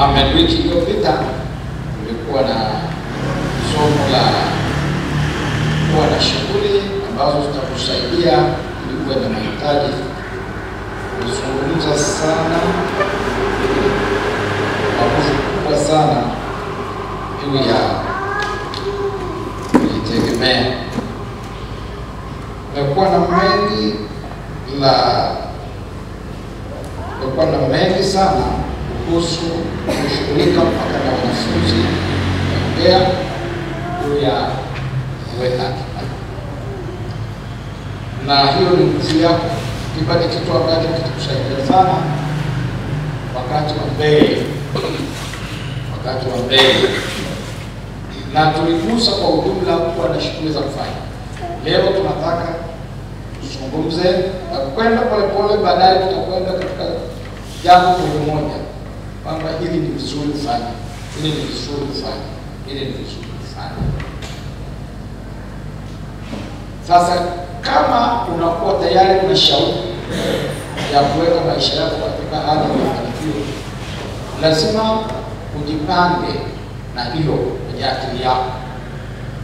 Amen. Wiki iliyopita tulikuwa na somo la kuwa na shughuli ambazo zitakusaidia ili uwe na mahitaji. Kuzungumza sana kubwa sana juu ya kujitegemea. Kumekuwa na mengi sana kuhusu kushughulika mpaka na wanafunzi kuongea juu ya kuweka akiba. Na hiyo ni nguvu yako. Akiba ni kitu ambacho kitakusaidia sana wakati wa mbele. Na tuligusa kwa ujumla kuwa na shughuli za kufanya. Leo tunataka tuzungumze na kwenda polepole, baadaye tutakwenda katika jambo moja kwamba hili ni vizuri kufanya, hili ni vizuri kufanya, hili ni vizuri kufanya. Sasa kama unakuwa tayari una shauku ya kuweka maisha yako katika hali ya mafanikio, lazima ujipange na hilo kwenye akili yako.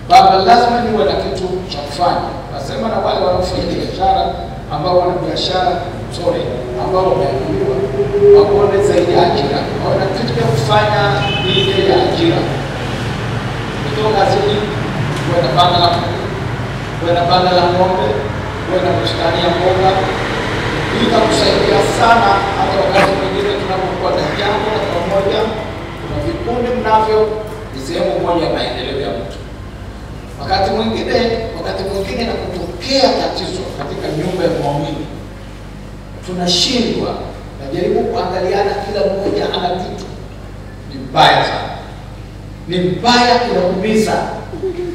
Baba, lazima niwe na kitu cha kufanya. Nasema na wale wanaofanya biashara, ambao wana biashara nzuri, ambao wameajiriwa, waone zaidi ya ajira, waone kitu cha kufanya ile ya ajira. Kutoka kazini, kwenda banda la kuku, kwenda banda la ng'ombe, kwenda bustani ya mboga. Hii itakusaidia sana hata wakati mwingine tunapokuwa na jambo la pamoja. Kuna vikundi mnavyo, ni sehemu moja ya maendeleo ya mtu. Wakati mwingine na kutokea tatizo katika nyumba ya muumini, tunashindwa na jaribu kuangaliana, kila mmoja ana kitu. Ni mbaya sana, ni mbaya, inaumiza.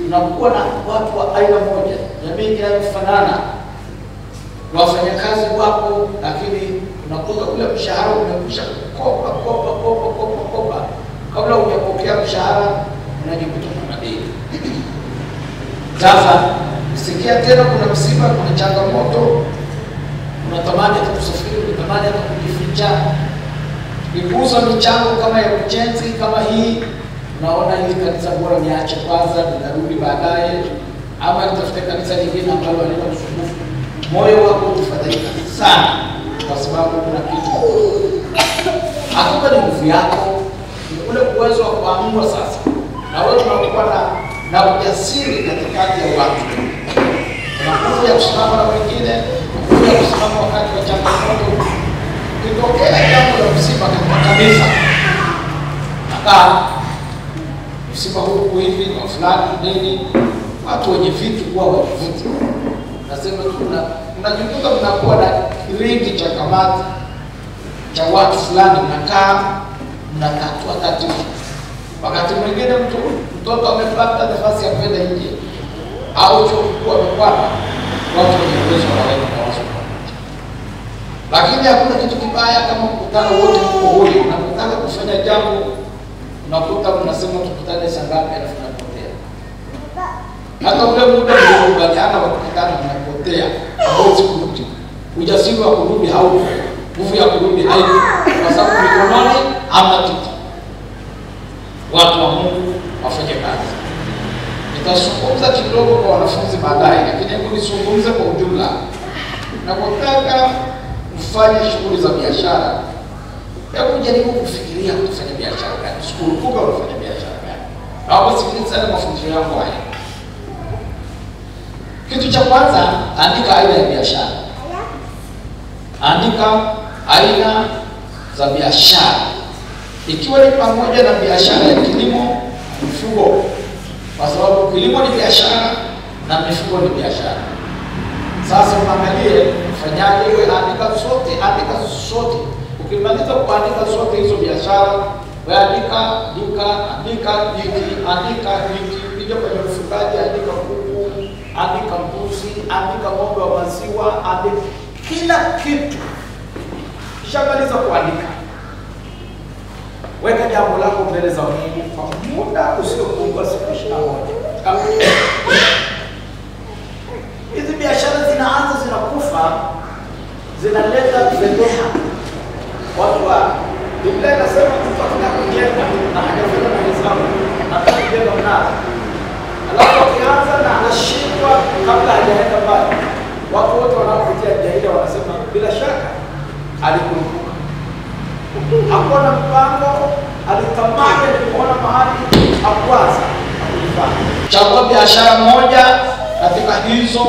Tunakuwa na watu wa aina moja, jamii inayofanana, wafanyakazi wapo, lakini unakuta ule mshahara umekwisha kopa. Kabla hujapokea mshahara unajikuta na madeni. Sasa sikia tena kuna msiba, kuna changamoto, unatamani hata kusafiri, unatamani hata kujificha. Ikuuza michango kama ya ujenzi kama hii, unaona hili kanisa bora niache kwanza, nitarudi baadaye, ama nitafute kanisa lingine ambalo halina usumbufu. Moyo wako utafadhaika sana kwa sababu kuna kitu. Akiba ni nguvu yako, ni ule uwezo wa kuamua sasa. Na wewe unakuwa na ujasiri katikati ya watu. Kuna nguvu ya kusimama na wengine, nguvu ya kusimama wakati wa changamoto. Kitokea jambo la msiba katika kanisa, msiba huu hivi kwa fulani nini, watu wenye vitu kuwa wajivuti. Nasema unajikuta mnakuwa na kiringi cha kamati cha watu fulani, mnatatua tatizo. Wakati mwingine mtoto amepata nafasi ya kwenda nje au chuo kikuu amekwama, watu wenye uwezo wanaweza kuwazo. Lakini hakuna kitu kibaya kama kukutana wote kwa wote. Unapotaka kufanya jambo, unakuta mnasema tukutane saa ngapi, alafu tunapotea. Hata ule muda mliokubaliana wa kukutana unapotea, hauwezi kurudi. Ujasiri wa kurudi haupo, nguvu ya kurudi haipo, kwa sababu mikononi hamna kitu. Watu wa Mungu wafanye kazi. Nitazungumza kidogo kwa wanafunzi baadaye, lakini hebu nizungumze kwa ujumla. Unapotaka kufanya shughuli za biashara, hebu jaribu kufikiria kufanya biashara gani. Sikurupuka unafanya biashara gani. Hapo sikiliza sana mafunzo yangu haya. Kitu cha kwanza, andika aina ya biashara. Andika aina za biashara. Ikiwa ni pamoja na biashara ya kilimo, mifugo. Kwa sababu kilimo ni biashara na mifugo ni biashara. Sasa unaangalie ufanyaje wewe, andika zote. Ukimaliza kuandika zote hizo biashara, wewe andika duka, andika hiki, piga kwenye ufugaji, andika kuku, andika mbuzi, andika ng'ombe wa maziwa, andika kila kitu. Kishamaliza kuandika, weka jambo lako mbele za Mungu kwa muda usiopungua siku 21. Hizi biashara zinakufa, zinaleta fedheha. Watu wa Biblia inasema mtu akitaka kujenga na hajafanya mahesabu, nataka kujenga mnara. Alafu akianza na anashindwa kabla hajaenda mbali. Watu wote wanaopitia njia ile wanasema bila shaka alikurupuka. Hakuwa na mpango, alitamani kuona mahali akwaza kulifanya. Chagua biashara moja katika hizo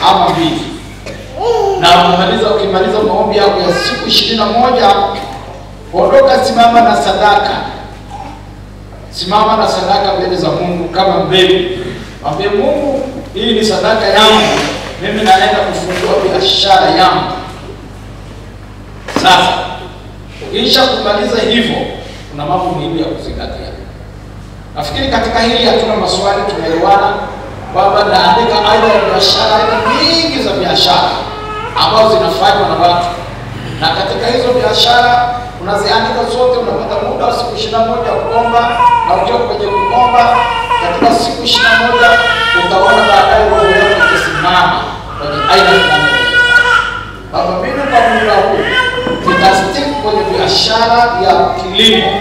ama mbili. Na ukimaliza maombi yako ya siku 21, ondoka, simama na sadaka. Simama na sadaka mbele za Mungu kama mbegu. Mwambie Mungu, hii ni sadaka yangu. Mimi naenda kufungua biashara yangu. Sasa, kisha kumaliza hivyo, kuna mambo muhimu ya kuzingatia. Nafikiri katika hili hatuna maswali, tunaelewana kwamba naandika aina ya biashara nyingi za biashara ambazo zinafanywa na watu. Na katika hizo biashara unaziandika zote, unapata muda wa siku 21 kuomba, na ukiwa kwenye kuomba katika siku 21 utaona baadaye roho yako ikisimama kwenye aina fulani ya biashara. Baba, mimi kwa muda huu nitastick kwenye biashara ya kilimo.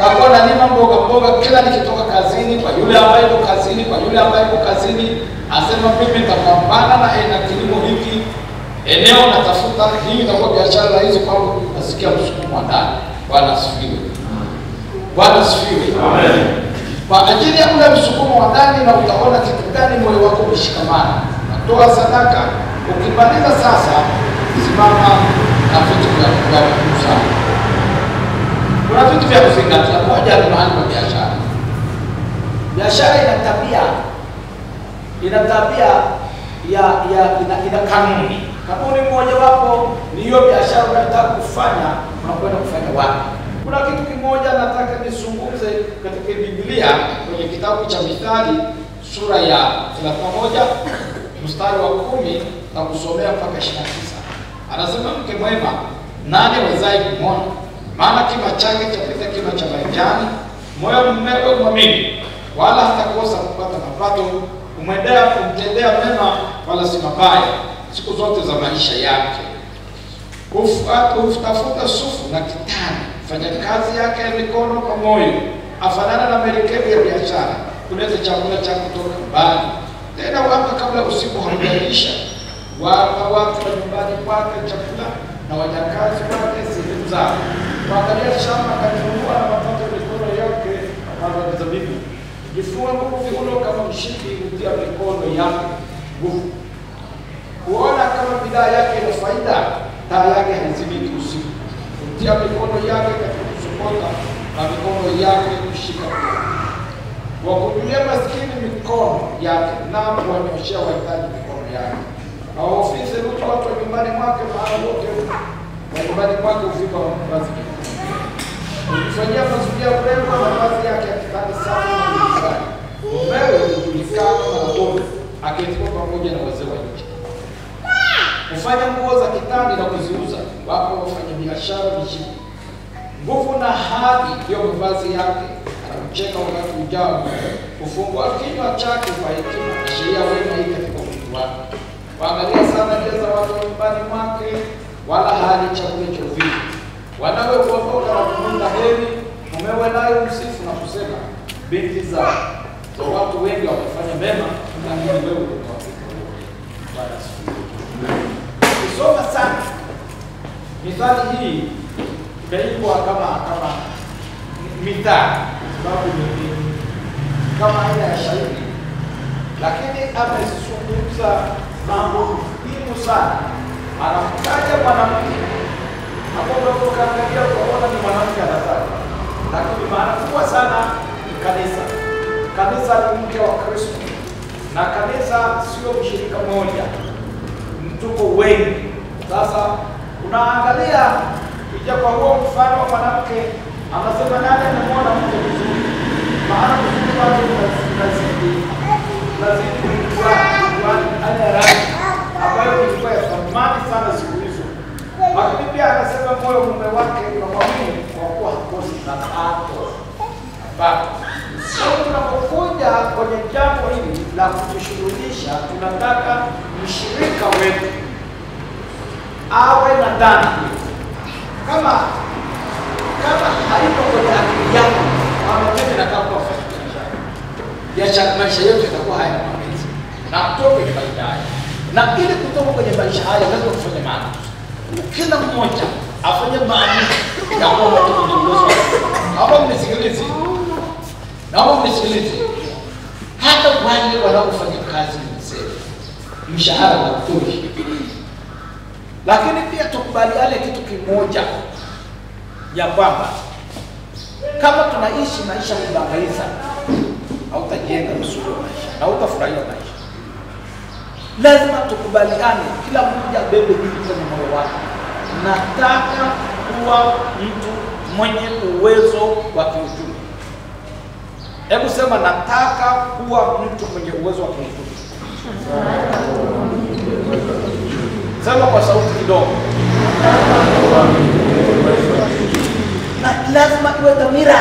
Takuwa nalima mboga kila nikitoka kazini, kwa yule ambaye yuko kazini, kwa yule ambaye yuko kazini, asema mimi nitapambana na aina kilimo hiki. Eneo natafuta hii, itakuwa biashara rahisi kwangu, nasikia msukumo wa ndani. Bwana asifiwe. Bwana asifiwe. Amen. Kwa ajili ya ule msukumo wa ndani, na utaona kitu gani moyo wako umeshikamana. Natoa sadaka, ukimaliza sasa simama na vitu vya kugusa. Kuna vitu vya kuzingatia. Moja ni mahali pa biashara. Biashara ina tabia ina kanuni. Kanuni moja wapo ni hiyo biashara unataka kufanya, unakwenda kufanya wapi. Kuna kitu kimoja nataka nisungumze katika Biblia kwenye kitabu cha Mithali sura ya 31 mstari wa 10 na kusomea mpaka 29. Anasema mke mwema nani awezaye kumwona? Maana kima chake chapita kima cha majani, moyo mmewe mwamini, wala hatakosa kupata mapato, kumtendea mema wala si mabaya siku zote za maisha yake. Utafuta sufu na kitani, fanya kazi yake ya mikono kwa moyo, afanana na merikebu ya biashara, kuleta chakula cha kutoka mbali. Tena wapa kabla usiku haujaisha, wapa watu wa nyumbani kwake chakula na wajakazi wake sehemu zao. Kuangalia shamba kanunua na mapato mikono yake kama mizabibu. Jifua nguvu viuno kama mshipi, kutia mikono yake nguvu. Kuona kama bidhaa yake ina faida, taa yake haizimiki usiku. Kutia mikono yake katika kusokota na mikono yake kushika pia. Wakujulia maskini mikono yake, na kuwanyoshea wahitaji mikono yake. Awafise mtu watu wa nyumbani mwake, maana wote wa nyumbani mwake uvika wa mavazi. Kufanyia mazulia urembo na mavazi yake ya kitani safi na mizani. Mumewe hujulikana na wote, aketiwa pamoja na wazee wa nchi. Kufanya nguo za kitani na kuziuza, wako wafanya biashara mjini. Nguvu na hadhi ndio mavazi yake, anamcheka wakati ujao. Kufungua kinywa chake kwa hekima, na sheria wema iko katika mwili wake. Waangalia sana njia za watu nyumbani mwake, wala hali chakula cha uvivu. Wanawe kuondoka na kumunda heri, mumewe nayo msifu na kusema binti za watu wengi wamefanya mema, lakini wewe umewapita. Bwana asifiwe. Ukisoma sana mithali hii imeibwa kama mithali, sababu ni kama aina ya shairi, lakini amezungumza mambo muhimu sana. Anamtaja mwanamke hapo, ndio ukaangalia ukaona ni mwanamke anataka, lakini maana kubwa sana ni kanisa. Kanisa ni mke wa Kristo, na kanisa sio mshirika mmoja, mtuko wengi. Sasa unaangalia ija kwa huo mfano wa mwanamke, anasema nani anamwona mke mzuri, maana mzuri wake lazidi ana rangi ambayo ilikuwa ya thamani sana siku hizo. Lakini pia anasema moyo mume wake unamwamini kwa kuwa hakosi na hato. Baba, tunapokuja kwenye jambo hili la kujishughulisha, tunataka mshirika wetu awe na dhambi. kama haiko kwenye akili yako, kama mimi nataka kufanya biashara, maisha yetu yatakuwa haya mapenzi na kutoka kwenye maisha haya. Na ili kutoka kwenye maisha haya lazima tufanye maamuzi. Kila mmoja afanye maamuzi ya kwamba kwenye uwezo wake. Hapo mnisikilize. Naomba mnisikilize. Hata wale wanaofanya kazi mzee, mshahara wa kutosha. Lakini pia tukubaliane kitu kimoja, ya kwamba kama tunaishi maisha kubangaiza, hautajenga mzuri wa maisha na hautafurahia maisha. Lazima tukubaliane, kila mmoja abebe hili kwenye moyo wake. Nataka kuwa mtu mwenye uwezo wa kiuchumi. Hebu sema, nataka kuwa mtu mwenye uwezo wa kiuchumi. Sema kwa sauti kidogo. Na lazima iwe dhamira.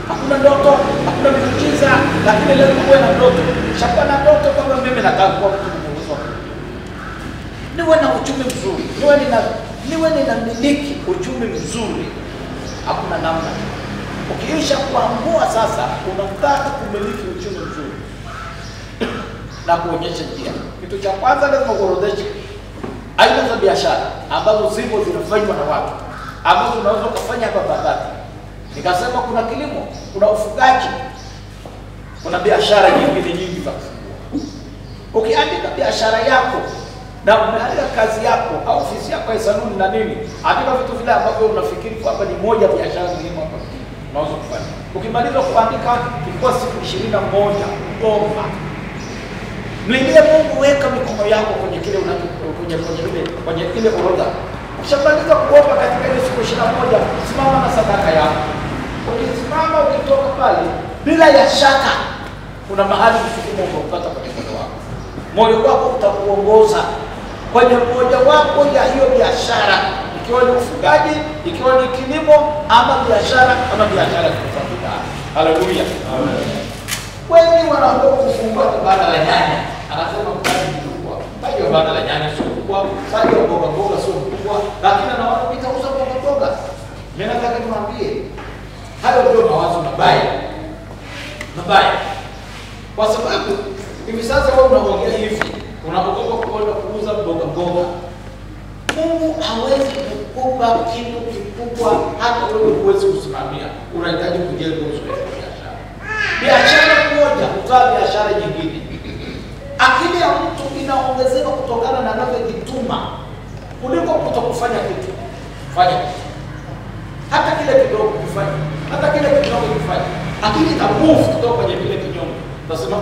Hakuna ndoto, hakuna miujiza, lakini lazima uwe na ndoto. Shaka na ndoto kama mimi nataka kuwa mtu mwenye uwezo. Niwe na uchumi mzuri, niwe ninamiliki uchumi mzuri. Hakuna namna. Ukiisha kuamua sasa unataka kumiliki uchumi mzuri na kuonyesha njia. Kitu cha kwanza lazima uorodheshe aina za biashara ambazo zipo zinafanywa na watu, ambazo unaweza kufanya hapa baadaye. Nikasema kuna kilimo, kuna ufugaji, kuna biashara nyingine nyingi za kufungua. Ukiandika biashara yako na umeandika kazi yako au ofisi yako ya saluni na nini, andika vitu vile ambavyo unafikiri kwamba ni moja biashara muhimu hapa unaweza kufanya. Ukimaliza kuandika ilikuwa siku 21, omba. Mlilie Mungu, weka mikono yako kwenye kile kwenye ile orodha. Ukishamaliza kuomba katika ile siku 21, simama na sadaka yako. Ukisimama ukitoka pale bila ya shaka, kuna mahali msukumo unapata kwenye moyo wako. Moyo wako utakuongoza kwenye moja wapo ya hiyo biashara, ikiwa ni ufugaji, ikiwa ni kilimo, ama biashara ya kutafuta. Haleluya. Amen. Wengi wanaamua kufungua banda la nyanya. Anasema mtaji mkubwa. Bado banda la nyanya sio kubwa, bado mboga sio kubwa, lakini anaona nitauza mboga. Mimi nataka nimwambie, hayo ndio mawazo mabaya. Kwa sababu hivi sasa wewe unaongea hivi, unapotoka kwenda kuuza mboga. Mungu hawezi kukupa kitu kikubwa hata wewe huwezi kusimamia. Unahitaji kujenga uzoefu wa biashara. Biashara moja kutoa biashara nyingine. Akili ya mtu inaongezeka kutokana na anavyojituma kuliko kutokufanya kitu. Fanya. Hata kile kidogo kufanya. Akili ita move kutoka kwenye kile kinyongo. Nasema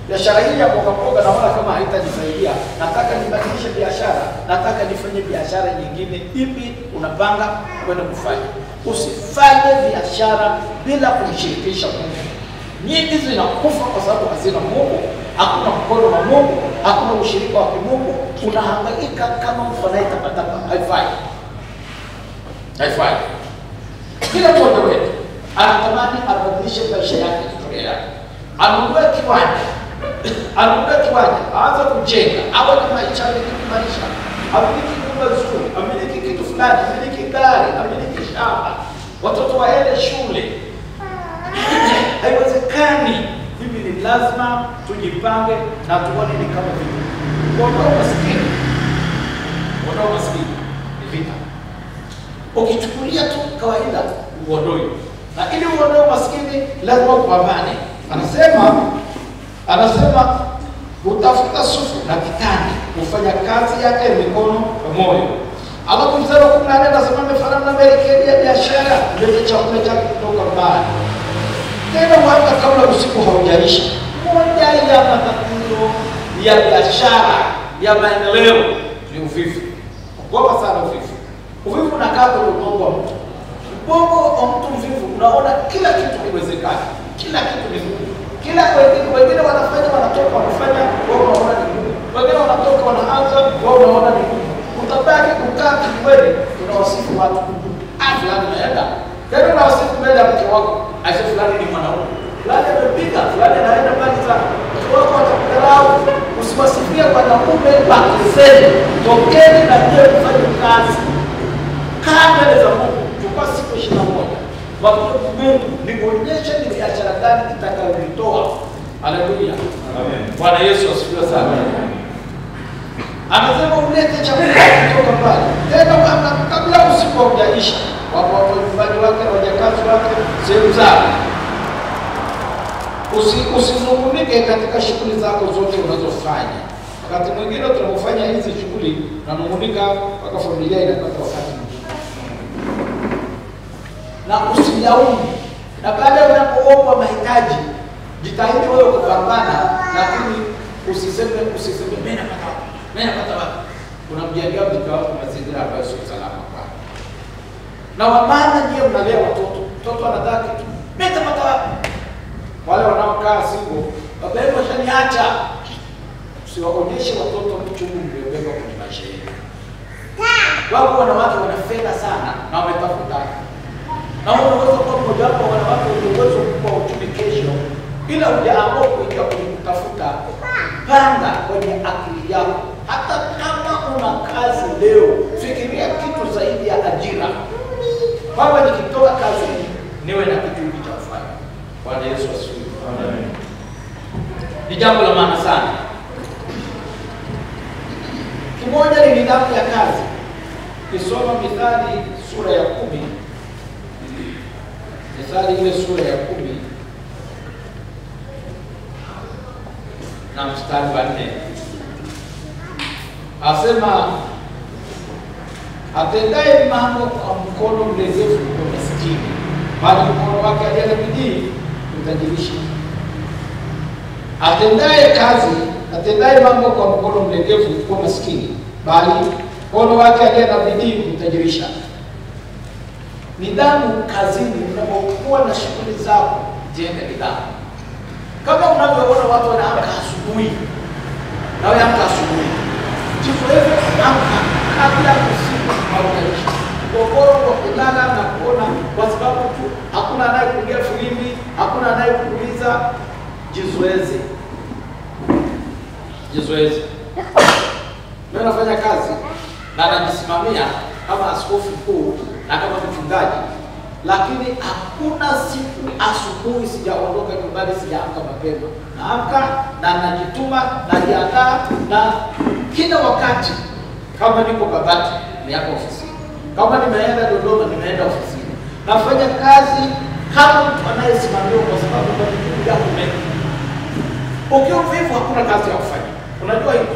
biashara hii ya mboga naona kama haitajisaidia. Nataka nibadilishe biashara, nataka nifanye biashara nyingine. Ipi unapanga kwenda kufanya? Usifanye biashara bila kumshirikisha Mungu. Nyingi zinakufa kwa sababu hazina Mungu. Hakuna mkono wa Mungu, hakuna ushirika wa Mungu. Unahangaika kama mtu anayetapatapa. Haifai. Kila mmoja wetu anatamani abadilishe maisha yake, historia yake. Anunue kiwanja, aanze kujenga, awe na maisha, amiliki nyumba nzuri, amiliki kitu fulani, amiliki gari, amiliki shamba, watoto waende shule. Haiwezekani. Hivi ni lazima tujipange na tuone ni kama vipi. Kuondoa maskini ni vita. Ukichukulia tu kawaida uondoe. Na ili uondoe maskini lazima upambane. Anasema utafuta sufu na kitani, kufanya kazi yake mikono na moyo. Alafu mstari wa 14 anasema amefanana na merikebu ya biashara, ndio chakula chake kutoka mbali. Tena hata kabla usiku haujaisha. Moja ya matatizo ya biashara ya maendeleo ni uvivu. Kuogopa sana uvivu. Uvivu unakaa kwenye ubongo wa mtu. Ubongo wa mtu mvivu unaona kila kitu kiwezekana. Kila kitu ni ngumu. Wengine wanafanya wanafanya, wao unaona ni ngumu. Wengine wanatoka wanaanza, wao unaona ni ngumu. Utabaki kukaa kikweli, tunawasifu watu. Fulani naenda. Tena unawasifu mbele ya mke wako. Aisha fulani ni mwanaume. Fulani amepiga, fulani anaenda mbali sana. Mke wako atakudharau. Usiwasifie wanaume bakiseni. Tokeni na ndio kufanya kazi. Kaa mbele za Mungu. Chukua siku 21, mabudu Mungu nionyeshe ni biashara gani kitakayolitoa. Haleluya. Amen. Bwana Yesu asifiwe sana. Anasema ulete chakula kutoka mbali. Tena kabla usiku haujaisha, wapo watu nyumbani wake na wajakazi wake sehemu zao. Usinungunike katika shughuli zako zote unazofanya. Wakati mwingine tunapofanya hizi shughuli tunanungunika mpaka familia inapata wakati mwingine. Na usilaumu. Na baada ya unapoomba mahitaji, jitahidi wewe kupambana, lakini usiseme mimi napata wapi. Unamjengea mtoto wako mazingira ambayo sio salama kwake. Na wamama ndio mnalea watoto. Mtoto anataka kitu, mimi napata wapi? Wale wanaokaa single, baba yenu ashaniacha. Usiwaonyeshe watoto mchungu mliobeba kwenye maisha yenu. Wapo wanawake wana fedha sana na wametafuta. Na unaweza kuwa mmoja wapo wanawake wenye uwezo mkubwa wa uchumi kesho, ila hujaamua kuingia kwenye kutafuta. Panga kwenye akili yako. Hata kama una kazi leo, fikiria kitu zaidi ya ajira. Baba, nikitoka kazini niwe na kitu hiki cha kufanya. Bwana Yesu asifiwe. Amen. Ni jambo la maana sana. Kimoja ni nidhamu ya kazi. Kisoma Mithali sura ya 10. Mithali ile sura ya 10 na mstari wa 4. Asema atendaye mambo kwa mkono mlegevu kwa maskini, bali mkono wake aliye na bidii utajirisha. Atendaye mambo kwa mkono mlegevu kwa maskini, bali mkono wake aliye na bidii utajirisha. Nidhamu kazini. Unapokuwa na shughuli zako, jenga nidhamu. Kama unavyoona watu wanaamka asubuhi, nawe amka asubuhi. Jifunze amka kabla usiku haujaisha. Kokoro kwa kulala na kuona, kwa sababu tu hakuna anayekupigia filimbi, hakuna anayekuuliza. Jizoeze. Mimi nafanya kazi na najisimamia kama askofu mkuu na kama mchungaji, lakini hakuna siku asubuhi sijaondoka nyumbani sijaamka mapema. Naamka na najituma, najiandaa, na kila wakati kama niko Babati ni hapo ofisini, kama nimeenda Dodoma nimeenda ofisini. Nafanya kazi kama mtu anayesimamia, kwa sababu kwa jukumu yako mengi. Ukiwa mvivu hakuna kazi ya kufanya. Unajua hivyo?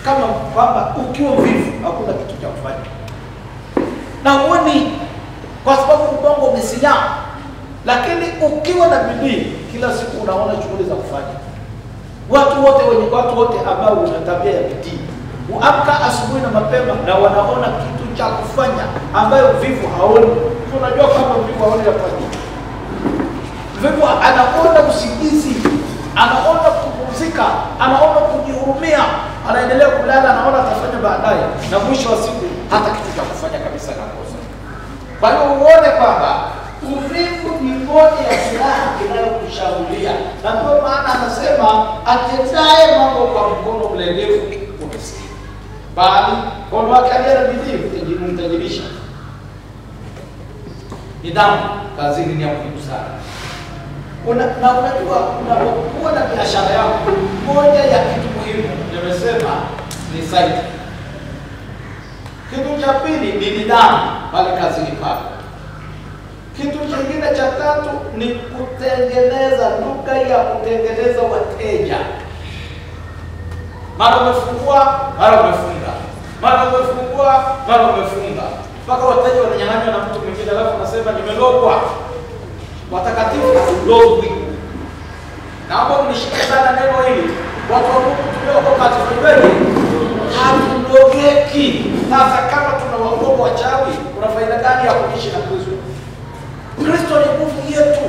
Kama kwamba ukiwa mvivu hakuna kitu cha kufanya. Na uoni, kwa sababu ubongo umesinyaa. Lakini ukiwa na bidii, kila siku unaona shughuli za kufanya. Watu wote ambao wana tabia ya bidii, huamka asubuhi na mapema na wanaona kitu cha kufanya ambayo vivu haoni. Unajua kama vivu haoni afanye. Vivu anaona usingizi, anaona kupumzika, anaona kujihurumia, anaendelea kulala, anaona atafanya baadaye, na mwisho wa siku hata kitu cha kufanya kabisa anakosa. Kwa hiyo uone kwamba uvivu ni moja ya silaha inayokushambulia. Na ndio maana anasema atendaye mambo kwa mkono mlegevu utasikika, bali mkono wake aliye na bidii utajirisha. Nidhamu kazini ni ya muhimu sana. Na unajua unapokuwa na biashara yako, moja ya kitu muhimu nimesema ni site. Kitu cha pili ni nidhamu pale kazini pako. Kitu kingine cha tatu ni kutengeneza lugha ya kutengeneza wateja. Mara umefungua, mara umefunga. Mara umefungua, mara umefunga. Mpaka wateja wananyang'anywa na mtu mwingine, alafu anasema nimelogwa. Watakatifu hatulogwi. Naomba mnishike sana neno hili. Watu wa Mungu tuliokoka hatufanyweni, hatulogeki. Sasa kama tunawaogopa wachawi, kuna faida gani ya kuishi na Kristo? Kristo ni nguvu yetu.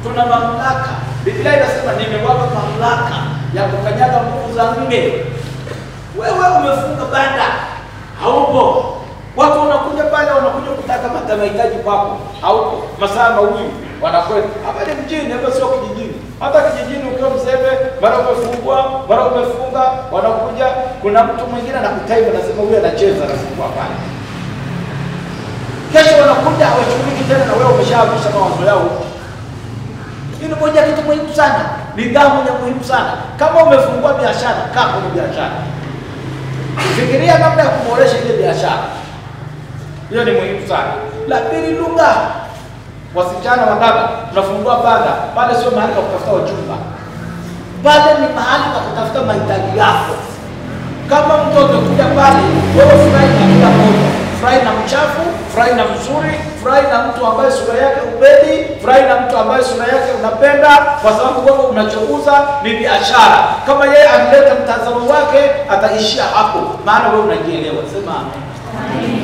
Tuna mamlaka. Biblia inasema nimewapa mamlaka ya kukanyaga nguvu za nge. Wewe umefunga banda, haupo. Watu wanakuja pale, wanakuja kutaka mahitaji kwako, haupo. Masaa mawili wanakwenda. Hapa ni mjini, hapa sio kijijini. Hata kijijini ukiwa mzembe, mara umefungwa, mara umefunga, wanakuja. Kuna mtu mwingine anakutaimu, anasema huyu anacheza, anafungwa pale. Kesho wanakuja hawashughuliki tena mawazo yao. Hii ni moja kitu muhimu sana, nidhamu ya muhimu sana. Kama umefungua biashara, kaa kwenye biashara, fikiria namna ya kuboresha ile biashara. Hiyo ni muhimu sana. La pili, lugha. Wasichana wa dada, tunafungua banda, pale sio mahali pa kutafuta wachumba. Pale ni mahali pa kutafuta mahitaji yako. Kama mtoto kuja pale, wewe furahi na kila mmoja. Furahi na mchafu, furahi na mzuri, furahi na mtu ambaye sura yake upendi, furahi na mtu ambaye sura yake unapenda, kwa sababu wewe unachouza ni biashara. Kama yeye analeta mtazamo wake, ataishia hapo, maana wewe unajielewa. Sema amen.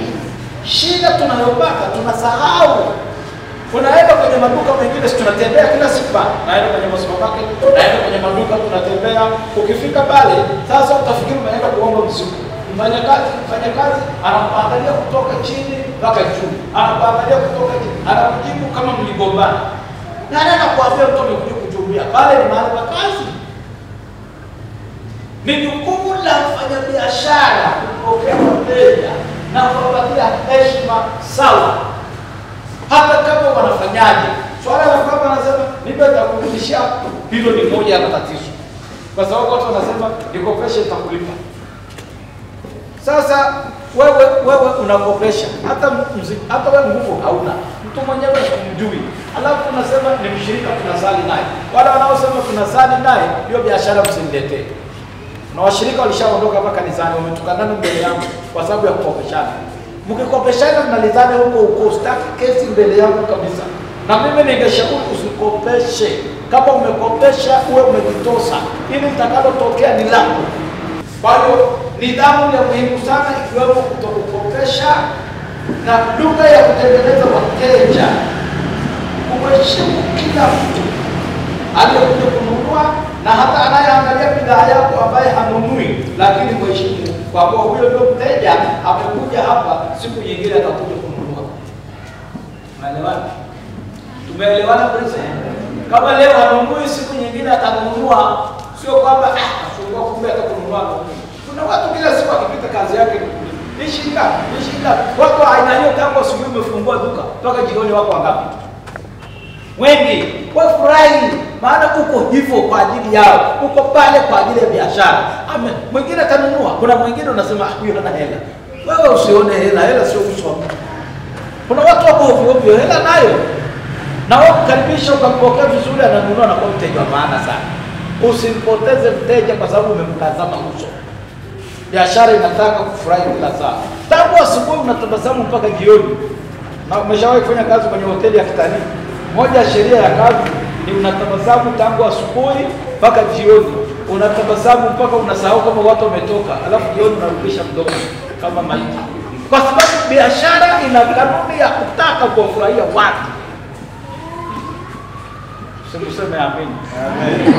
Shida tunayopata, tunasahau. Unaenda kwenye maduka mengine, si tunatembea kila siku bana. Naenda kwenye supermarket, naenda kwenye maduka tunatembea. Ukifika pale, sasa utafikiri unaenda kuomba mzigo. Mfanyakazi anakuangalia kutoka chini mpaka juu. Anakuangalia kutoka chini, anakujibu kama mligombana. Nani anakuambia mtu amekuja kutumia? Pale ni mahali pa kazi. Ni jukumu la mfanyabiashara kupokea wateja na kuwapatia heshima sawa. Hata kama wanafanyaje. Swala la kwamba anasema nitakurudishia, hilo ni moja ya matatizo. Kwa sababu watu wanasema nikopeshe nitakulipa. Sasa wewe unakopesha, hata wewe nguvu hauna. Mtu mwenyewe humjui. Alafu unasema ni mshirika tunasali naye. Wala wanaosema tunasali naye, hiyo biashara msimletee. Na washirika walishaondoka hapa kanisani, wametukana mbele yangu kwa sababu ya kukopeshana. Mkikopeshana mnalizana huko, sitaki kesi mbele yangu kabisa. Na mimi ningeshauri usikopeshe. Kama umekopesha uwe umejitosa, ili litakalotokea ni lako. Kwa hiyo nidhamu ya muhimu sana, ikiwemo kutokukopesha na lugha ya kutengeneza wateja. Kuheshimu kila mtu aliyekuja kununua na hata anayeangalia bidhaa yako ambaye hanunui, lakini mheshimu, kwa kuwa huyo ndio mteja amekuja hapa, siku nyingine atakuja kununua. Unaelewana? Tumeelewana kabisa? Kama leo hanunui, siku nyingine atanunua. Sio kwamba afungua kumbe atakununua. Kuna watu kila siku akipita kazi yake nishinda. Watu aina hiyo, tangu asubuhi umefungua duka mpaka jioni, wako wangapi? Wengi. Wafurahi, maana uko hivyo kwa ajili yao. Uko pale kwa ajili ya biashara. Amen. Mwingine atanunua. Kuna mwingine unasema huyo hana hela. Wewe usione hela sio uso. Kuna watu wako ovyo, hela nayo. Na wewe kukaribisha ukampokea vizuri, ananunua na kwa mteja wa maana sana. Usimpoteze mteja kwa sababu umemtazama uso. Biashara inataka kufurahi kila saa. Tangu asubuhi unatabasamu mpaka jioni. Na umeshawahi kufanya kazi kwenye hoteli ya kitalii? Moja ya sheria ya kazi ni unatabasamu tangu asubuhi mpaka jioni. Unatabasamu mpaka unasahau kama watu wametoka, alafu jioni unarudisha mdomo kama maiti. Kwa sababu biashara ina kanuni ya kutaka kuwafurahia watu. Sema amen. Amen.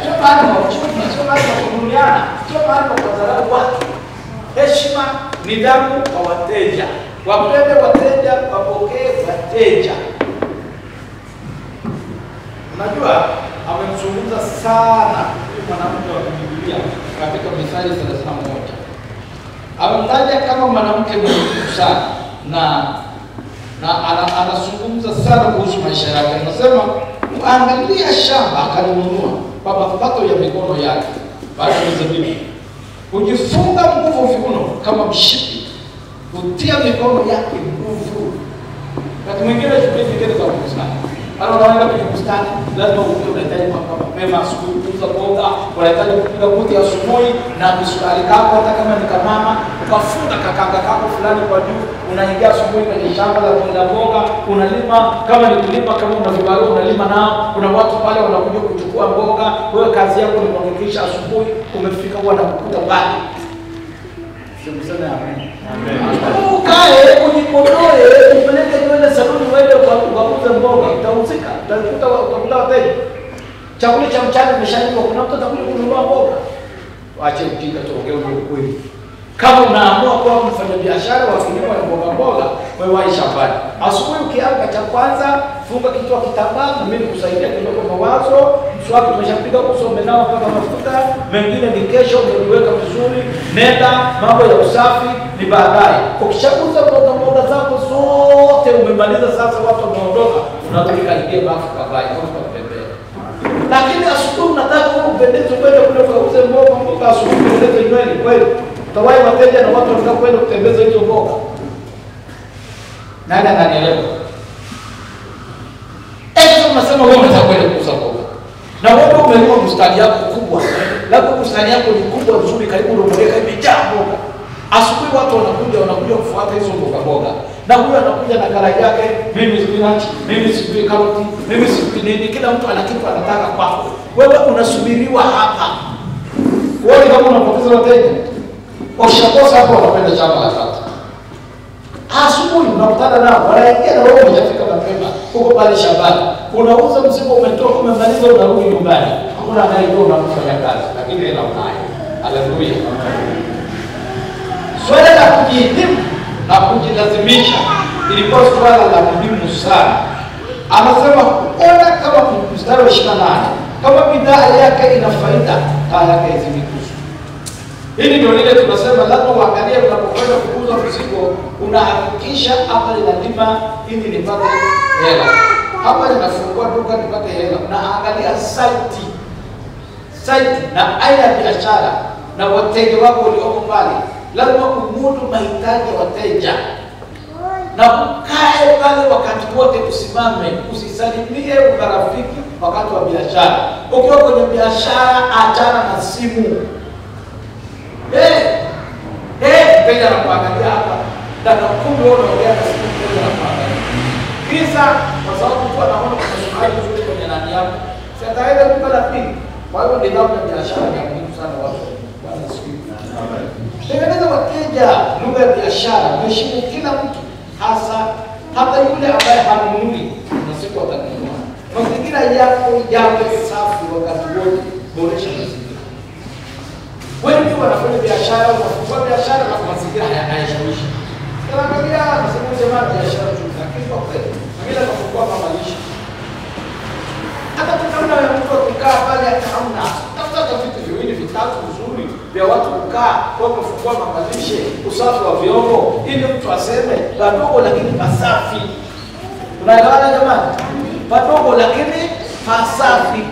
Sio mahali pa uchumi, sio mahali pa kununuliana, sio mahali pa kudharau watu. Heshima, nidhamu kwa wateja. Wapende wateja, wapokee wateja. Unajua, amemzungumza sana mwanamke wa Biblia katika Mithali 31. Amemtaja kama mwanamke mwenye sana na anazungumza sana kuhusu maisha yake. Anasema angalia shamba akanunua kwa mapato ya mikono yake baada ya mizabibu. Kujifunga nguvu viuno kama mshipi, kutia mikono yake nguvu. Wakati mwingine shughuli nyingine za bustani. Unaenda kwenye bustani, lazima unahitaji mapema asubuhi kuuza mboga, unahitaji kupiga buti asubuhi na misukari kako, hata kama ni kamama, ukafunga kakanga kako fulani kwa juu, unaingia asubuhi kwenye shamba la mboga, unalima, kama ni kulima, kama una vibarua unalima nao, kuna watu pale wanakuja kuchukua mboga, wewe kazi yako ni kuhakikisha asubuhi umefika huwa na kukuta bali. Sema amen. Amen. Ukae, ujipodoe, upeleke nywele saluni, uende ukauze mboga, utauzika, utakuta wateja. Chakula cha mchana kimeshaliwa, kuna mtu atakuja kununua mboga. Waache ujinga, tuongee ukweli. Kama unaamua kuwa mfanyabiashara wa kilimo ya mboga, wewe wahi shambani. Asubuhi ukiamka, cha kwanza funga kichwa kitambaa, na mimi kusaidia kidogo mawazo. Mswaki tumeshapiga uso, umenao mpaka mafuta, mengine ni kesho umeweka vizuri. Nenda, mambo ya usafi ni baadaye. Ukishakuza mboga zako zote umemaliza, sasa watu wameondoka, unarudi karibia bafu kavai au kutembea. Lakini asubuhi unataka upendeze kwenda kule ukauze mboga asubuhi upendeze nywele kweli. Utawahi wateja na watu wanataka kwenda kutembeza hizo mboga. Nani ananielewa? Unasema wewe unataka kwenda kuuza mboga. Na wewe umelima bustani yako kubwa. Labda bustani yako ni kubwa nzuri karibu unamweka imejaa mboga. Asubuhi watu wanakuja kufuata hizo mboga. Na huyo anakuja na karai yake, mimi spinach, mimi sijui karoti, mimi sijui nini, kila mtu ana kitu anataka kwako. Wewe unasubiriwa hapa. Wewe kama unapoteza wateja, ukishakosa hapo unakwenda shamba la tatu. Asubuhi unakutana nao, wanaingia na wewe umeshafika mapema, uko pale shambani. Unauza mzigo umetoka, umemaliza unarudi nyumbani. Hakuna anayejua unafanya kazi, lakini hela unayo. Haleluya. Swala la kujihimu na kujilazimisha ilikuwa swala la muhimu sana. Anasema ona kama mstari wa 28, kama bidhaa yake ina faida, taa yake izimikusu. Hili ndio lile tunasema lazima uangalie unapokwenda kuuza mzigo, unahakikisha hapa linalima ili nipate hela. Hapa ninafungua duka nipate hela. Unaangalia site na aina ya biashara na wateja wako walioko pale. Lazima umudu mahitaji ya wateja. Na ukae pale wakati wote, usimame, usisalimie urafiki wakati wa biashara. Ukiwa kwenye biashara achana na simu. Mteja anakuangalia hapa. Dakika 10 unaongea na simu, mteja anakuangalia. Kisa kwa sababu mtu anaona kuna shughuli nzuri kwenye nani yako. Sasa ile duka la pili. Kwa hiyo ndio namna biashara ni muhimu sana watu. Bwana siku. Tengeneza wateja, lugha ya biashara, mheshimu kila mtu, hata yule ambaye hanunui na siku atanunua. Mazingira yako yawe safi wakati wote, boresha mazingira. Wengi wanafanya biashara, wanafungua biashara na mazingira hayashawishi. Tunaangalia nasema jamaa biashara tu, lakini kwa kweli bila kufungua mama lishe. Hata tunaona mtu akikaa pale hata hamna. Tafuta vitu viwili vitatu nzuri vya watu kukaa kwa kufungua mama lishe, usafi wa vyombo, ili mtu aseme padogo lakini pasafi. Tunaelewana jamani? Padogo lakini pasafi.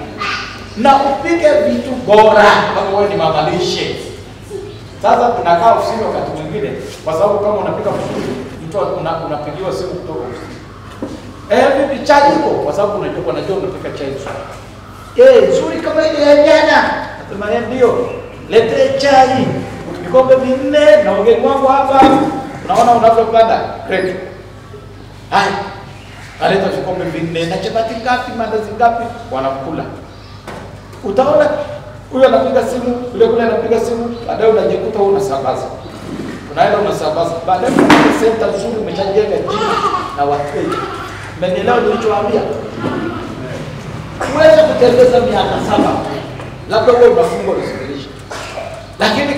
Na upike vitu bora kama wewe ni mama lishe. Sasa tunakaa ofisini wakati mwingine kwa sababu kama unapika vizuri, mtu unapigiwa simu kutoka ofisini. Vipi chai iko? Kwa sababu unajua unapika chai nzuri. Nzuri kama ile ya jana. Nasema ndio. Lete chai. Vikombe 4 na ugeni wangu hapa. Unaona unavyopanda kreti. Hai. Aleta vikombe 4 na chapati ngapi, mandazi ngapi, wanakula. Utaona huyo anapiga simu, yule kule anapiga simu, baadaye unajikuta unasambaza. Unaenda unasambaza. Baadaye kuna center nzuri umeshajenga jina na wateja. Mmenielewa nilichowaambia? Uweze kutembeza miaka 7. Labda wewe unafunga usikilisha. Lakini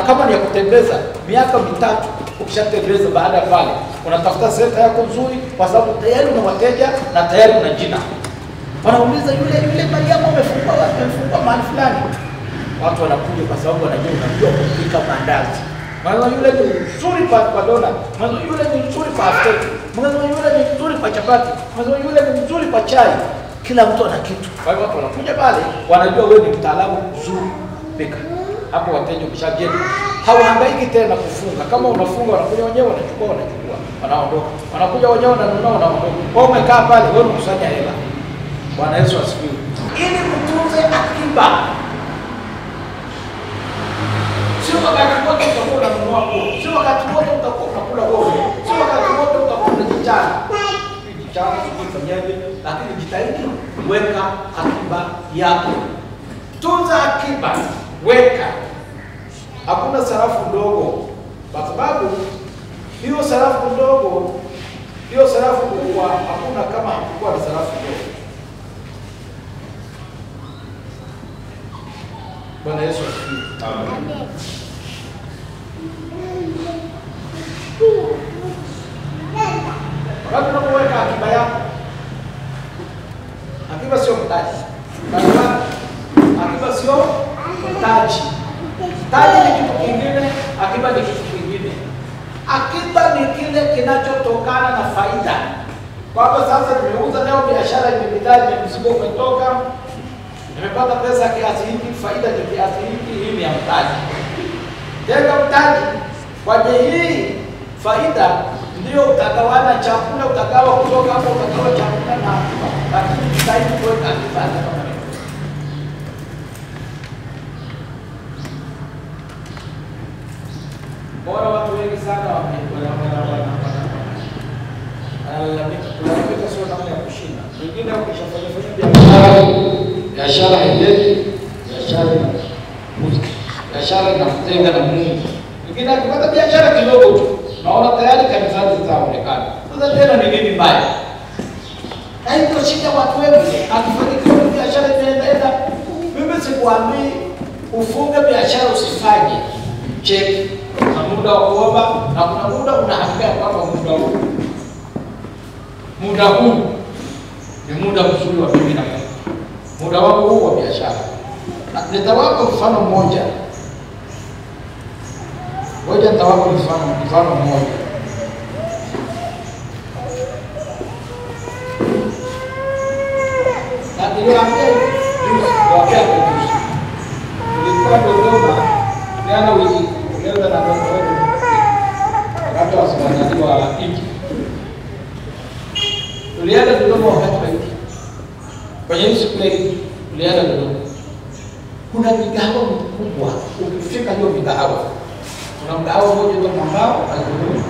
kama ni ya kutembeza miaka 3, ukishatembeza baada ya pale, unatafuta center yako nzuri kwa sababu tayari una wateja na tayari una jina. Wanauliza yule Mariamu amefungua wapi? Amefungua mahali fulani. Watu wanakuja kwa sababu wanajua kupika mandazi. Maana yule ni nzuri kwa dona. Maana yule ni nzuri kwa steak. Maana yule ni nzuri kwa chapati. Maana yule ni nzuri kwa chai. Kila mtu ana kitu. Kwa hiyo watu wanakuja pale, wanajua wewe ni mtaalamu mzuri pika. Hapo wateja ukishajenga, hawahangaiki tena kufunga. Kama unafunga wanakuja wenyewe wanachukua, wanaondoka. Wanakuja wenyewe wananunua, wanaondoka. Wewe umekaa pale, wewe unakusanya hela. Bwana Yesu asifiwe. Ili kutunze akiba. Sio wakati wote utakuwa unanunua nguo. Sio wakati wote utakuwa unakula nguo. Sio wakati wote utakuwa unajichana. Jichana usifanyaje, lakini jitahidi weka akiba yako. Tunza akiba, weka. Hakuna sarafu ndogo. Kwa sababu hiyo sarafu ndogo, hiyo sarafu kubwa hakuna kama hakuwa na sarafu ndogo. Bwana Yesu asifiwe. Amen. Wakati unapoweka akiba yako, akiba sio mtaji. Akiba sio mtaji. Mtaji ni kitu kingine, akiba ni kitu kingine. Akiba ni kile kinachotokana na faida. Kwamba sasa nimeuza leo, biashara imepitaje, mzigo umetoka, nimepata pesa kiasi hiki, faida ni kiasi hiki, hii ni ya mtaji. Tenga mtaji. Kwa hii faida ndio utagawana chakula, utagawa kutoka hapo, utagawa chakula na akiba. Lakini tutaidi kuweka akiba kama hiyo. Bora watu wengi sana wanalalamika sio namna ya kushinda. Wengine ukishafanya biashara haiendi, biashara inakutenga na Mungu. Wengine akipata biashara kidogo tu, naona tayari kanisani zitaonekana. Sasa tena ni nini mbaya? Na hiyo shida watu wengi, akifanikiwa biashara inaenda. Mimi sikuambii ufunge biashara usifanye. Cheki. Kuna muda wa kuomba na kuna muda unahangaika kama muda huu ni muda mzuri wa mimi na wewe. Muda wangu huu wa biashara. Nitawapa mfano mmoja. Ngoja nitawapa mfano mmoja. Na niliwaambia juzi. Nilikuwa Dodoma jana wiki leo na ndoto wetu. Watu wasimamizi wa hiki. Tulienda Dodoma wakati wa hiki. Kwenye siku ile tulienda Dodoma. Kuna migahawa mikubwa. Ukifika hiyo migahawa, kuna mgahawa mmoja ndio Mwambao Dodoma.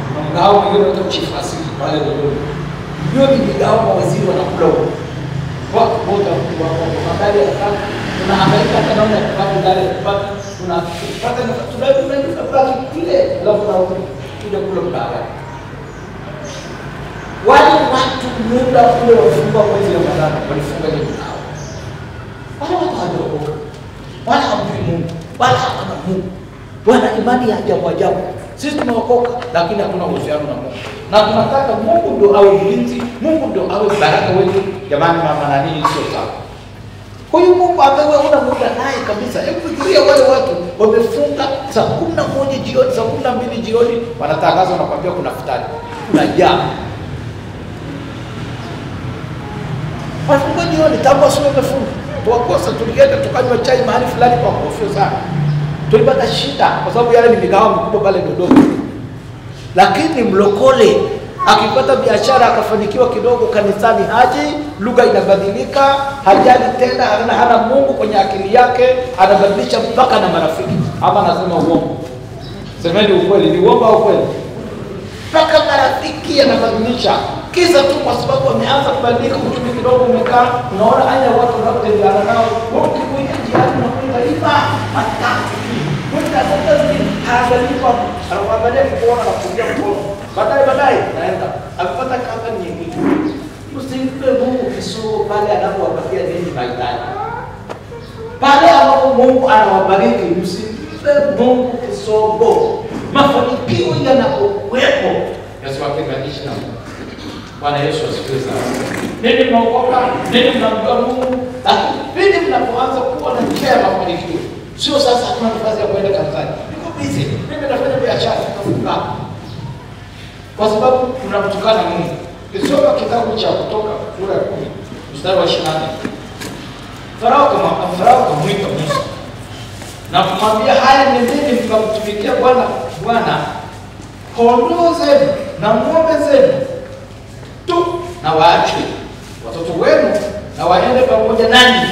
Kuna mgahawa mwingine ndio Chief Asili pale Dodoma. Hiyo ni migahawa mawaziri wanakula huko. Kwa moja kwa magari ya kama tunahangaika hata naona kupata gari kupata tunapata tunapata kile alafu na kuja kula mgahawa. Wale watu muda kule wafunga mwezi wa Ramadhani walifunga ile mgahawa. Wale watu hawajaokoka. Wala hamjui Mungu, wala hawana Mungu. Wana imani ya ajabu. Sisi tumeokoka lakini hatuna uhusiano na Mungu. Na tunataka Mungu ndio awe mlinzi, Mungu ndio awe baraka wetu. Jamani, mama nani sio sawa. Huyu Mungu ambaye una muda naye kabisa. Hebu fikiria wale watu wamefunga saa 11 jioni, saa 12 jioni wanatangaza na kuambia kuna futari. Kuna jam. Wafunga jioni tangu asubuhi wamefunga. Tuwakosa tulienda tukanywa chai mahali fulani kwa kofio sana. Tulipata shida kwa sababu yale ni migahawa mikubwa pale Dodoma. Lakini mlokole akipata biashara akafanikiwa kidogo kanisani haji, lugha inabadilika, hajali tena, hana Mungu kwenye akili yake, anabadilisha mpaka na marafiki. Ama anasema uongo. Semeni ukweli, ni uongo au kweli? Mpaka marafiki anabadilisha. Kisa tu kwa sababu ameanza kubadilika, uchumi kidogo umekaa, unaona haya watu wanaotembea nao, wote kuingia njiani na kuingia hivi, matatu. Kuna sasa hivi haangalipa, anaangalia kuona na kuingia mkono. Baadaye naenda. Akipata kaka nyingine. Usimpe Mungu kisogo pale anapowapatia nini mahitaji. Pale ambapo Mungu anawabariki, usimpe Mungu kisogo. Mafanikio yanapokuwepo yasiwatenganishe na Mungu. Bwana Yesu asifiwe sana. Nini mnaokoka? Nini mnamjua Mungu? Lakini pindi mnapoanza kuwa na njia ya mafanikio, sio sasa hatuna nafasi ya kwenda kanisani. Niko busy. Mimi nafanya biashara, nitafunga. Kwa sababu tunamtukana Mungu. Kisoma kitabu cha Kutoka sura ya 10 mstari wa 28. Farao akamwita Musa na kumwambia, haya ni nini mkamtumikia Bwana kondoo zenu na ng'ombe zenu tu, na waache watoto wenu na waende pamoja nanyi.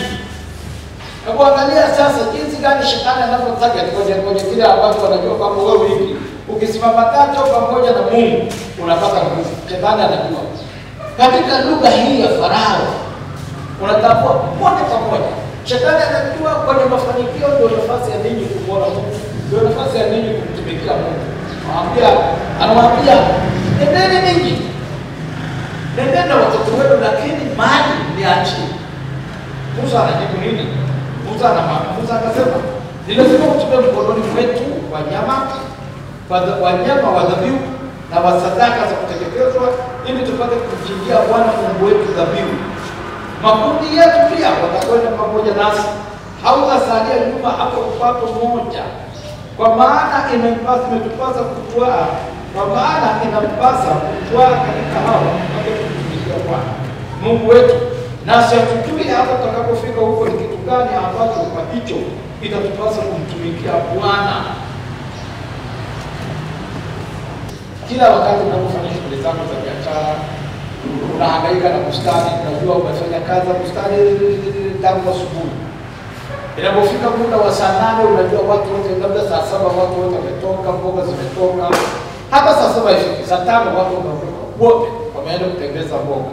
Na kuangalia sasa jinsi gani shetani anavyotaka ngoja kile ambacho wanajua kwamba wewe hivi ukisimama tacho pamoja na Mungu unapata nguvu. Shetani anajua. Katika lugha hii ya Farao unatambua moja kwa moja. Shetani anajua kwenye mafanikio ndio nafasi ya ninyi kumwona Mungu. Ndio nafasi ya ninyi kumtumikia Mungu. Anawaambia nendeni ninyi. Nendeni na watoto wenu lakini mali niachie. Musa anajibu nini? Musa akasema, ni lazima kutumia mkononi mwetu wanyama wa dhabihu na wa sadaka za kuteketezwa ili tupate kumchinjia Bwana Mungu wetu dhabihu. Makundi yetu pia watakwenda pamoja nasi. Hautasalia nyuma hapo upako mmoja. Kwa maana inatupasa kutwaa katika hao na hatujui hata tutakapofika huko ni kitu gani ambacho kwa hicho itatupasa kumtumikia Bwana. Kila wakati unapofanya shughuli zako za biashara, unahangaika na bustani, unajua umefanya kazi ya bustani tangu asubuhi. Inapofika muda wa saa 8 unajua watu wote, labda saa 7 watu wote wametoka, mboga zimetoka. Hata saa 7 ifiki, saa 5 watu wanaondoka wote, wameenda kutembeza mboga.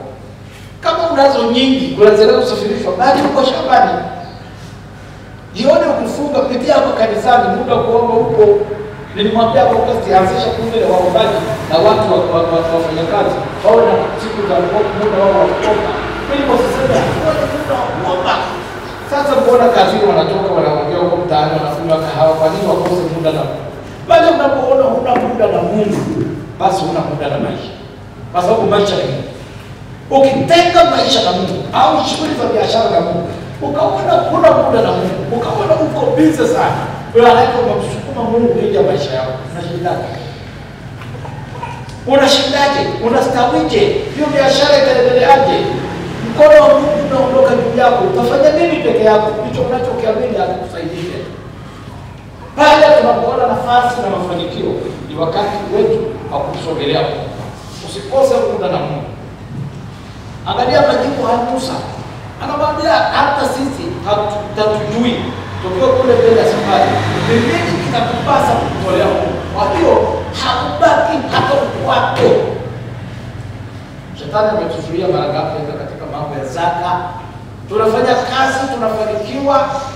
Kama unazo nyingi, unaendelea kusafirishwa, bali uko shambani. Jione ukifunga, pitia hapo kanisani, muda kuomba huko. Nilimwambia August anzisha kundi la waombaji na watu wafanya kazi. Wao na siku za muda wao wa kuomba. Ili wasiseme hawana muda wa kuomba. Sasa mbona kazi wanatoka wanaongea huko mtaani wanakunywa kahawa, kwa nini wakose muda na Mungu? Bali unapoona huna muda na Mungu, basi huna muda na maisha. Kwa sababu maisha ni Mungu. Ukitenga maisha na Mungu au shughuli za biashara na Mungu, ukaona huna muda na Mungu, ukaona uko busy sana, wewe hapo unamsukuma Mungu nje ya maisha yako. Unashindaje? Unashindaje? Unastawije? Hiyo biashara itaendeleaje? Mkono wa Mungu unaondoka juu yako. Utafanya nini peke yako? Hicho unachokiamini hakikusaidie. Pale tunapoona nafasi na mafanikio, ni wakati wetu wa kusogelea Mungu. Usikose muda na Mungu. Angalia majibu ya Musa. Anamwambia hata sisi hatujui. Tokio kule mbele ya safari. Nini kitakupasa kutolea Mungu? Kwa hiyo hakubaki hata wako. Shetani ametuzuia mara ngapi katika mambo ya zaka. Tunafanya kazi, tunafanikiwa,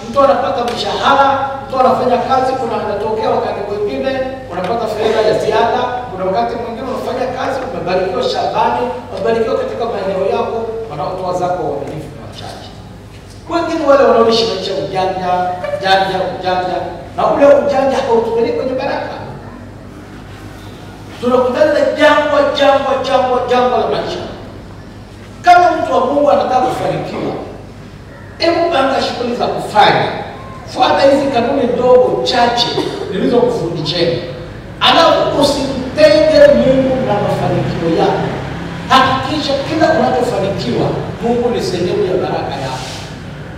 mtu anapata mshahara, mtu anafanya kazi, kunatokea wakati mwingine unapata fedha ya ziada, kuna wakati mwingine unafanya kazi, umebarikiwa shambani, umebarikiwa katika maeneo yako, wanaotoa zaka waaminifu na wachache. Wengine wale wanaoishi maisha ujanja, na ule ujanja hautupeleki kwenye baraka. Tunakutana na jangwa la maisha. Kama mtu wa Mungu anataka kufanikiwa, hebu panga shughuli za kufanya. Fuata hizi kanuni ndogo chache nilizokufundisheni. Alafu usimtenge Mungu na mafanikio yako. Hakikisha kila unachofanikiwa Mungu ni sehemu ya baraka yako.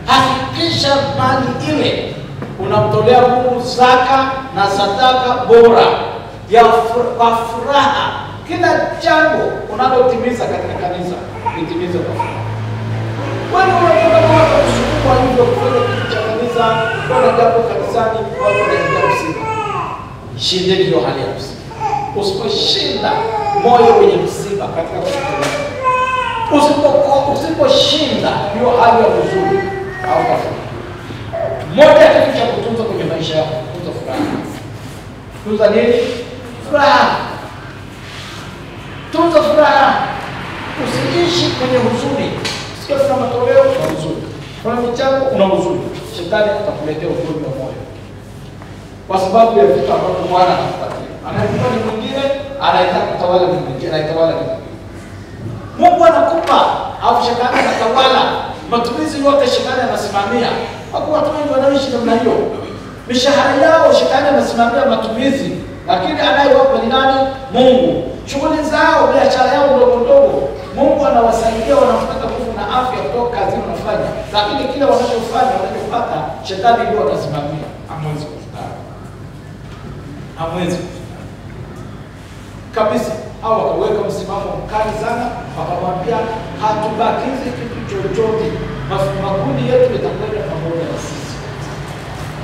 Hakikisha mali ile unamtolea Mungu zaka na sadaka bora ya furaha. Kila jambo unalotimiza katika kanisa litimize kwa furaha. Wewe unataka kuwa kusukuma hivyo kufanya kitu cha kanisa, kwa jambo kanisani, watu wanaingia msiba. Shinde hiyo hali ya msiba. Usiposhinda moyo wenye msiba katika kusukuma, usiposhinda hiyo hali ya huzuni au kafara. Moja ya kitu cha kutunza kwenye maisha yako, kutunza furaha. Tunza nini? Furaha. Tunza furaha. Usiishi kwenye huzuni. Sikia kuna matoleo na huzuni. Kuna michango una huzuni. Shetani atakuletea huzuni wa moyo. Kwa sababu ya vitu ambavyo Bwana anakupatia. Anakupa ni mwingine, anataka kutawala mwingine, anaitawala mwingine. Mungu anakupa, au shetani anatawala. Matumizi yote shetani anasimamia. Wako watu wengi wanaishi namna hiyo. Mishahara yao shetani anasimamia matumizi, lakini anayewapa ni nani? Mungu. Shughuli zao, biashara yao ndogo, Mungu anawasaidia, wanapata nguvu na afya kutoka kazi wanafanya. Lakini kile wanachofanya, wanachopata, shetani ndio atasimamia. Hamwezi kufanya. Hamwezi kabisa. Hao wakaweka msimamo mkali sana, wakamwambia hatubakizi kitu chochote. Makundi yetu yatakwenda pamoja na sisi.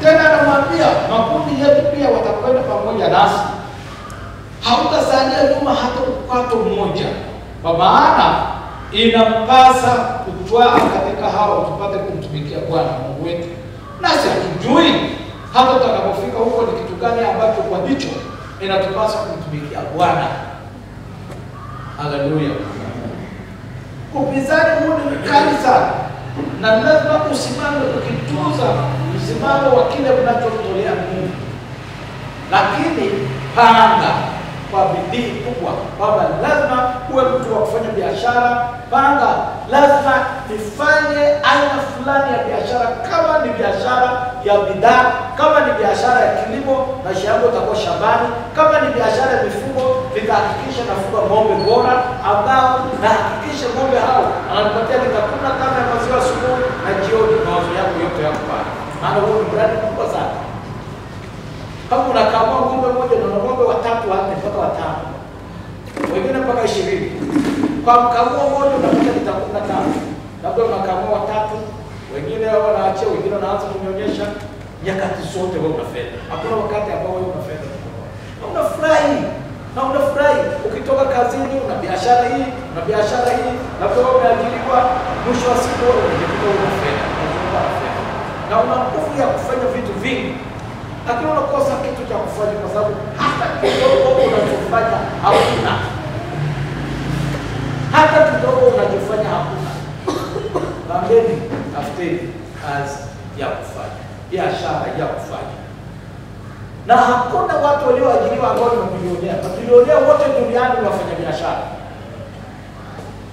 Tena anamwambia makundi yetu pia watakwenda pamoja nasi. Hautasalia nyuma hata upato mmoja. Kwa maana inampasa kutwaa katika hao tupate kumtumikia Bwana Mungu wetu. Nasi hatujui hata tutakapofika huko ni kitu gani ambacho kwa hicho inatupasa kumtumikia Bwana. Haleluya. Upinzani huu ni mkali sana. Na lazima usimame ukitunza msimamo wa kile unachotolea Mungu. Lakini panga kwa bidii kubwa kwamba lazima uwe mtu wa kufanya biashara. Panga lazima nifanye aina fulani ya biashara, kama ni biashara ya bidhaa Kama ni biashara ya kilimo, maisha yangu itakuwa shambani. Kama ni biashara ya mifugo, nitahakikisha nafuga ng'ombe bora ambao nahakikisha ng'ombe hao ananipatia nitakula kama ya maziwa asubuhi na jioni, mawazo yangu yote yako pale. Maana huo ni mradi mkubwa sana. Kama unakamua ng'ombe moja na ng'ombe 3, 4 mpaka 5, wengine mpaka 20. Kwa mkamuo moja unapata lita 15. Labda unakamua 3, wengine wanaachia, wengine wanaanza kunyonyesha. Nyakati zote wewe una fedha. Hakuna wakati ambao wewe una fedha. Unafurahi. Na unafurahi ukitoka kazini, una biashara hii, una biashara hii, labda wewe umeajiriwa, mwisho wa siku wewe unajikuta una fedha. Na una nguvu ya kufanya vitu vingi. Lakini unakosa kitu cha kufanya kwa sababu hata kidogo unachofanya hakuna. Hata kidogo unachofanya hakuna. Bambeni, tafuteni kazi ya kufanya, biashara ya kufanya. Na hakuna watu walioajiriwa ambao ni mamilionea. Mamilionea wote duniani ni wafanya biashara.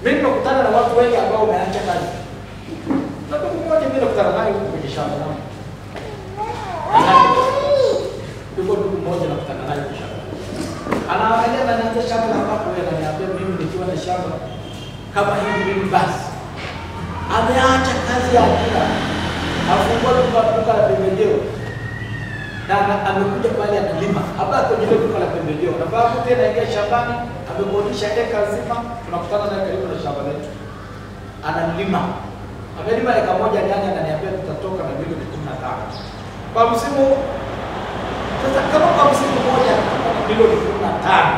Mimi nimekutana na watu wengi ambao wameacha kazi. Na ndugu mmoja mimi nakutana naye huko kwenye shamba langu. Ndugu mmoja nakutana naye kwenye shamba. Anaangalia na nianza shamba la kwako, yeye ananiambia mimi nikiwa na shamba kama hivi mimi basi. Ameacha kazi ya ajira. Afungua duka la pembejeo. Na amekuja pale analima. Hapa kwenye duka la pembejeo. Na baada tena ingia shambani, amekodisha eka nzima, tunakutana naye karibu na shamba letu. Analima. Amelima eka moja nyanya, ananiambia tutatoka na milioni 15. Kwa msimu, sasa kama kwa msimu mmoja milioni 15,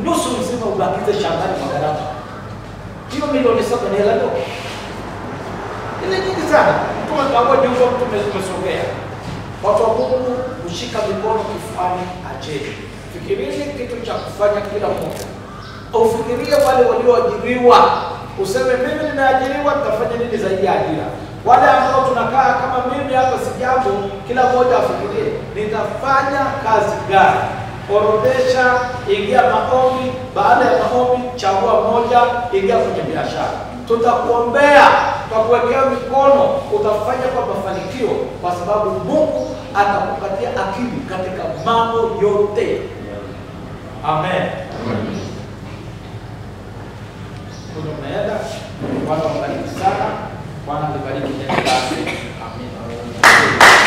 nusu msimu ubakize shambani kwa gharama. Hiyo milioni 7 ni hela ndogo. Ile nyingi sana. Mtu akawa nyumba, mtu umesogea. Watu wa Mungu kushika mikono kifuani ajeni. Fikirini kitu cha kufanya kila mmoja. Ufikirie wale walioajiriwa. Useme mimi nimeajiriwa, nitafanya nini zaidi ya ajira. Wale ambao tunakaa kama mimi hapa si jambo, kila mmoja afikirie nitafanya kazi gani. Orodhesha, ingia maombi, baada ya maombi chagua moja, ingia kwenye biashara. Tutakuombea, tutakuwekea mikono, utafanya kwa mafanikio kwa sababu Mungu atakupatia akili katika mambo yote. Amen.